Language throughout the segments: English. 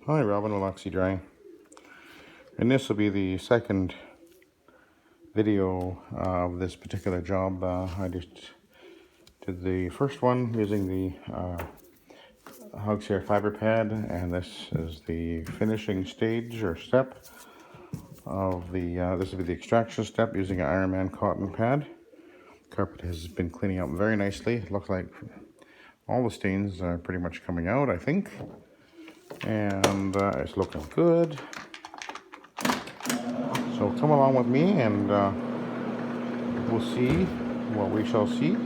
Hi, Robin with Oxy-Dry, and this will be the second video of this particular job. I just did the first one using the Oxy-Dry fiber pad, and this is the finishing stage or step of the, this will be the extraction step using an Ironman cotton pad. Carpet has been cleaning up very nicely. It looks like all the stains are pretty much coming out, I think, and it's looking good. So come along with me and we'll see what we shall see.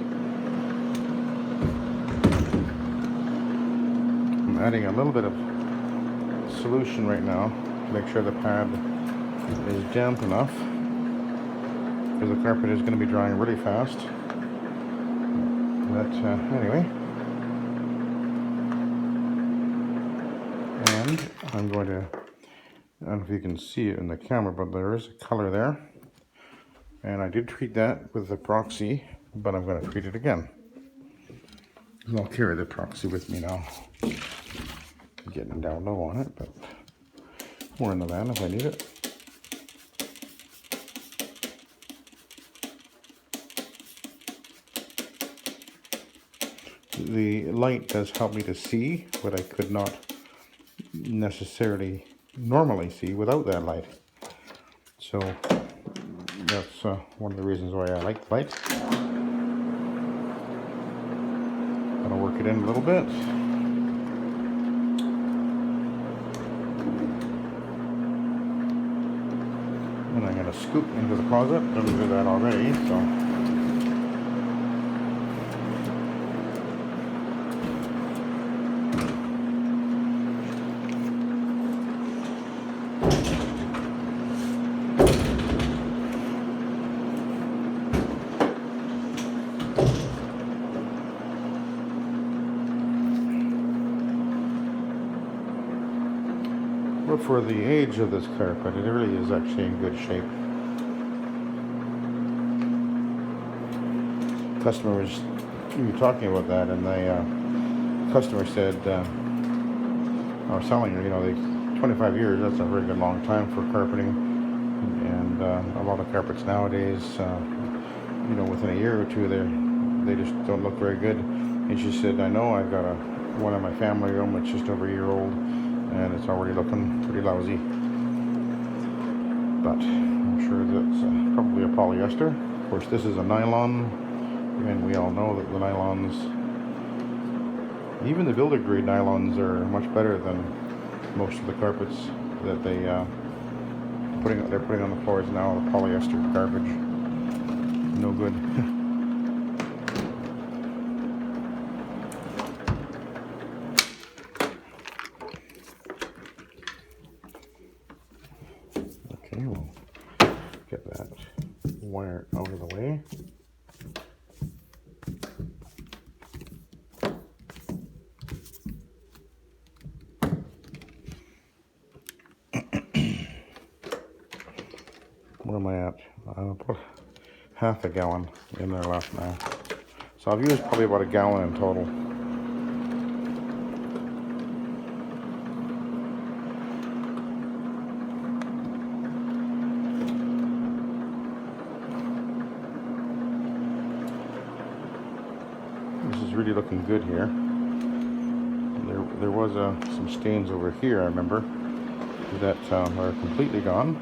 I'm adding a little bit of solution right now to make sure the pad is damp enough, because the carpet is going to be drying really fast. But anyway, and I'm going to, I don't know if you can see it in the camera, but there is a color there. And I did treat that with the proxy, but I'm going to treat it again. I'll carry the proxy with me now. I'm getting down low on it, but more in the van if I need it. The light does help me to see what I could not necessarily normally see without that light. So that's one of the reasons why I like the light. Gonna work it in a little bit. And I'm gonna scoop into the closet. Didn't do that already, so. But for the age of this carpet, it really is actually in good shape. Customer was talking about that, and the customer said, or selling, you know, the 25 years, that's a very good long time for carpeting. And a lot of carpets nowadays, you know, within a year or two, they just don't look very good. And she said, I know I've got one in my family room that's just over a year old, and it's already looking pretty lousy. But I'm sure that's probably a polyester. Of course, this is a nylon, and we all know that the nylons, even the builder grade nylons, are much better than most of the carpets that they're putting on the floors now. The polyester garbage, no good. Okay, we'll get that wire out of the way. Where am I at? I'll put half a gallon in there left now. So I've used probably about a gallon in total. This is really looking good here. There was some stains over here, I remember, that are completely gone.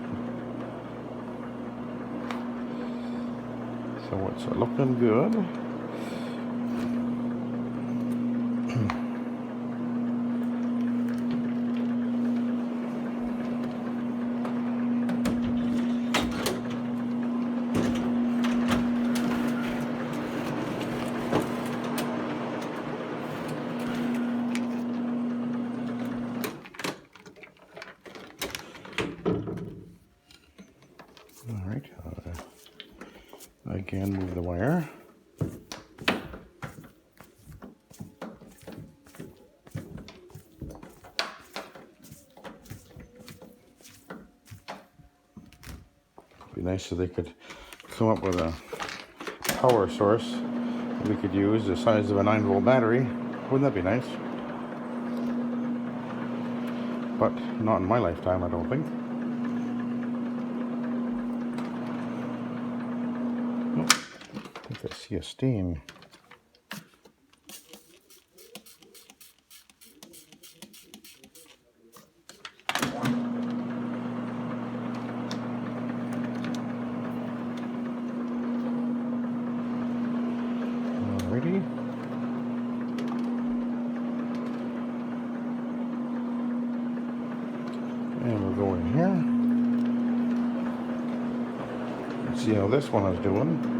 So it's looking good. All right. Again, move the wire. Be nice if they could come up with a power source we could use the size of a 9-volt battery. Wouldn't that be nice? but not in my lifetime, I don't think. I think I see a stain. Alrighty. And we'll go in here. Let's see how this one is doing.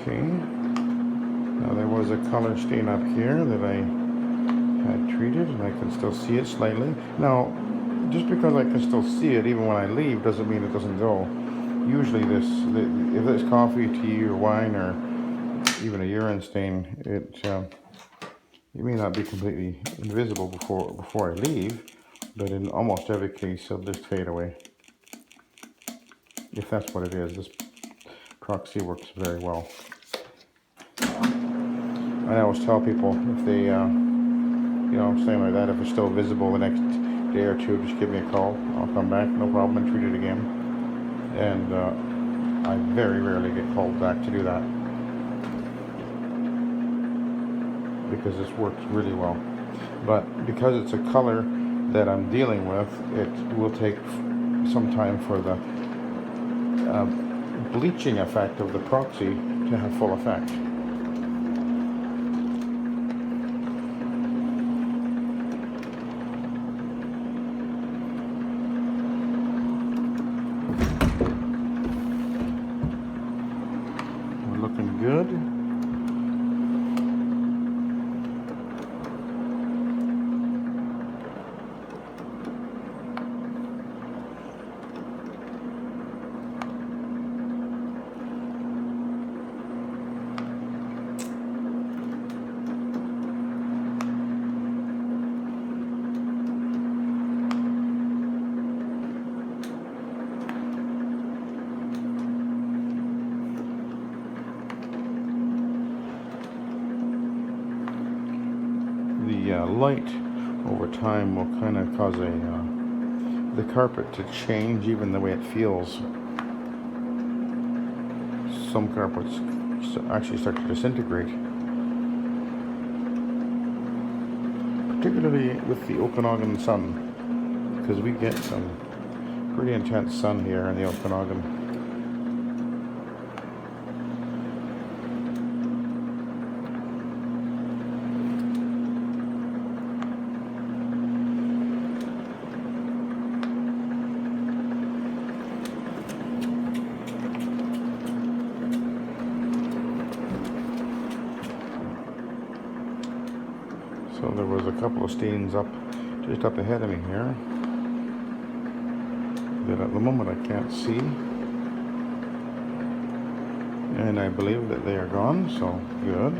Okay, now there was a color stain up here that I had treated, and I can still see it slightly. Now, just because I can still see it even when I leave doesn't mean it doesn't go. Usually if it's coffee, tea, or wine, or even a urine stain, it may not be completely invisible before I leave, but in almost every case it'll just fade away. If that's what it is, this Proxy works very well. I always tell people if they, something like that, if it's still visible the next day or two, just give me a call. I'll come back, no problem, and treat it again. And I very rarely get called back to do that, because this works really well. But because it's a color that I'm dealing with, it will take some time for the bleaching effect of the Proxy to have full effect. We're looking good. The light over time will kind of cause the carpet to change, even the way it feels. Some carpets actually start to disintegrate, particularly with the Okanagan sun, because we get some pretty intense sun here in the Okanagan. So there was a couple of stains just up ahead of me here that at the moment I can't see, and I believe that they are gone, so good.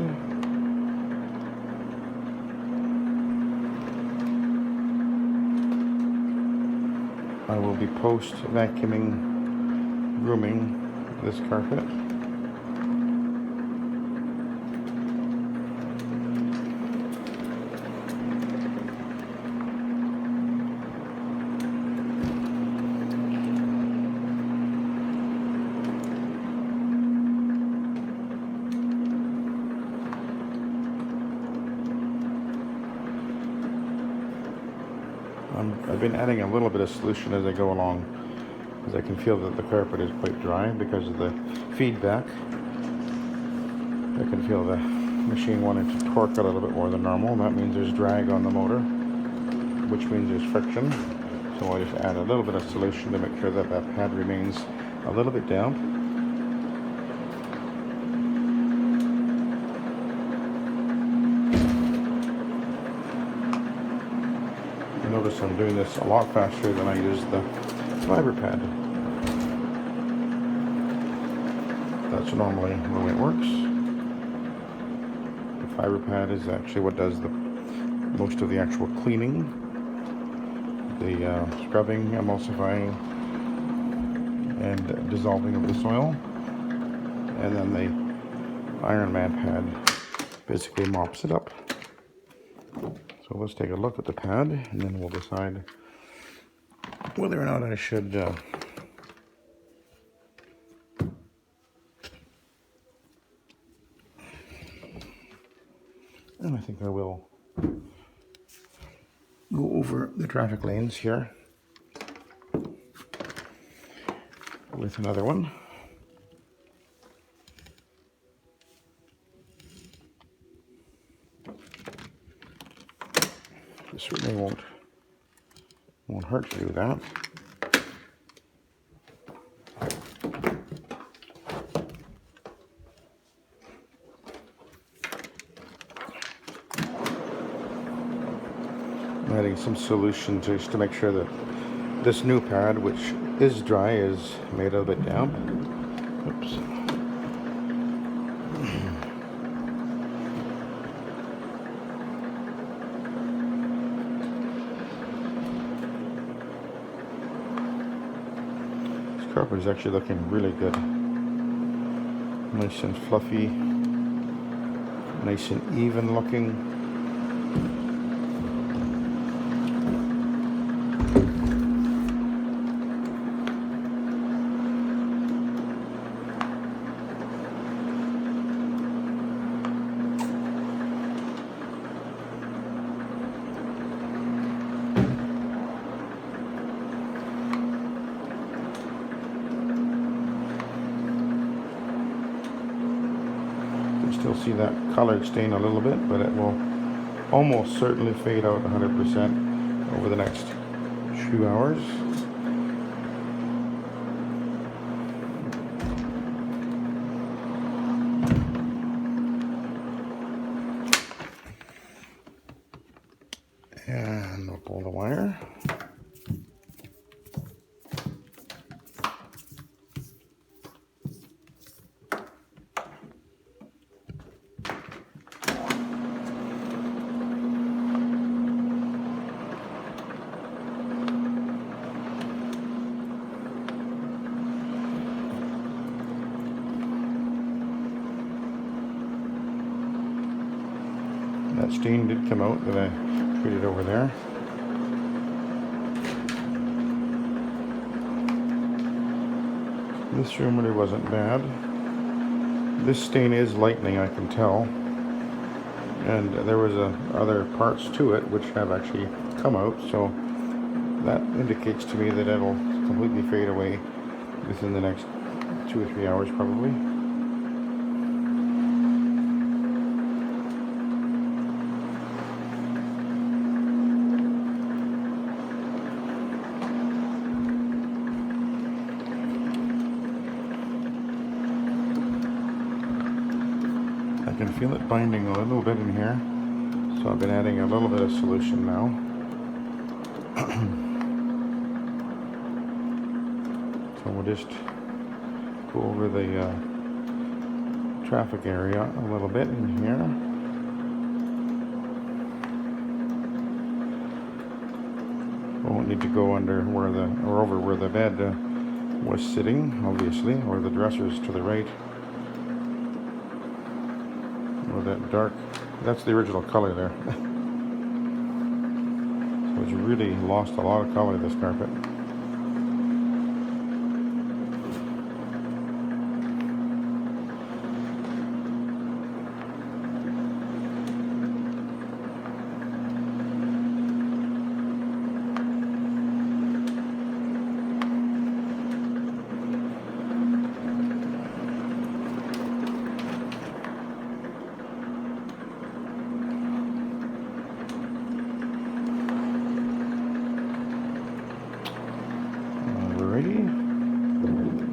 I will be post vacuuming, grooming this carpet. I've been adding a little bit of solution as I go along, because I can feel that the carpet is quite dry because of the feedback. I can feel the machine wanting to torque a little bit more than normal. That means there's drag on the motor, which means there's friction. So I just add a little bit of solution to make sure that that pad remains a little bit damp. notice I'm doing this a lot faster than I use the fiber pad. That's normally the way it works. The fiber pad is actually what does the most of the actual cleaning, the scrubbing, emulsifying, and dissolving of the soil, and then the Ironman pad basically mops it up. So let's take a look at the pad, and then we'll decide whether or not I should and I think I will go over the traffic lanes here with another one. It certainly won't hurt to do that. I'm adding some solution just to make sure that this new pad, which is dry, is made a bit damp. Oops. This carpet is actually looking really good. Nice and fluffy, nice and even looking. Still see that colored stain a little bit, but it will almost certainly fade out 100% over the next 2 hours. And we'll pull the wire. That stain did come out that I treated over there. This room really wasn't bad. This stain is lightening, I can tell. And there was other parts to it which have actually come out, so that indicates to me that it'll completely fade away within the next 2 or 3 hours probably. I can feel it binding a little bit in here, so I've been adding a little bit of solution now. So we'll just go over the traffic area a little bit in here. We won't need to go under where or over where the bed was sitting, obviously, or the dressers to the right. Or that dark, that's the original color there. So it's really lost a lot of color, this carpet.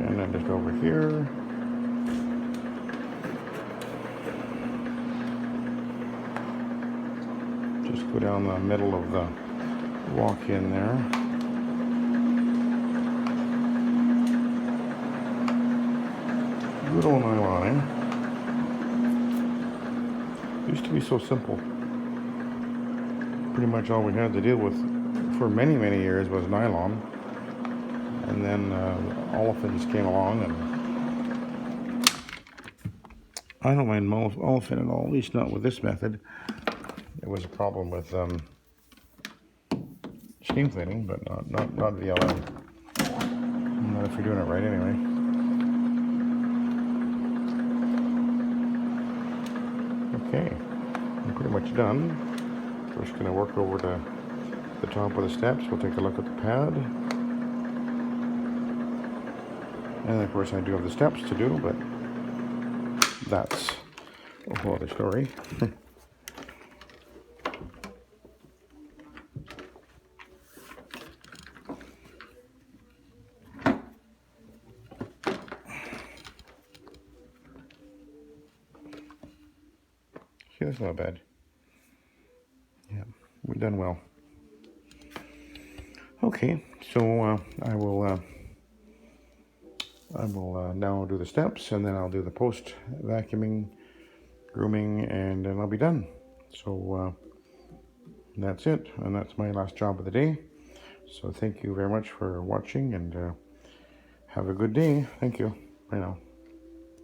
And then just over here. Just go down the middle of the walk in there. Good old nylon, eh? Used to be so simple. Pretty much all we had to deal with for many, many years was nylon. And then olefins came along, and I don't mind olefin at all, at least not with this method. It was a problem with steam cleaning, but not VLM. Not if you're doing it right anyway. Okay, I'm pretty much done. We're just going to work over to the top of the steps. We'll take a look at the pad. And of course I do have the steps to do, but that's a whole other story. See, that's not bad. Yeah, we've done well. Okay, so I will now do the steps, and then I'll do the post vacuuming, grooming, and then I'll be done. So that's it, and that's my last job of the day. So thank you very much for watching, and have a good day. Thank you. Bye now.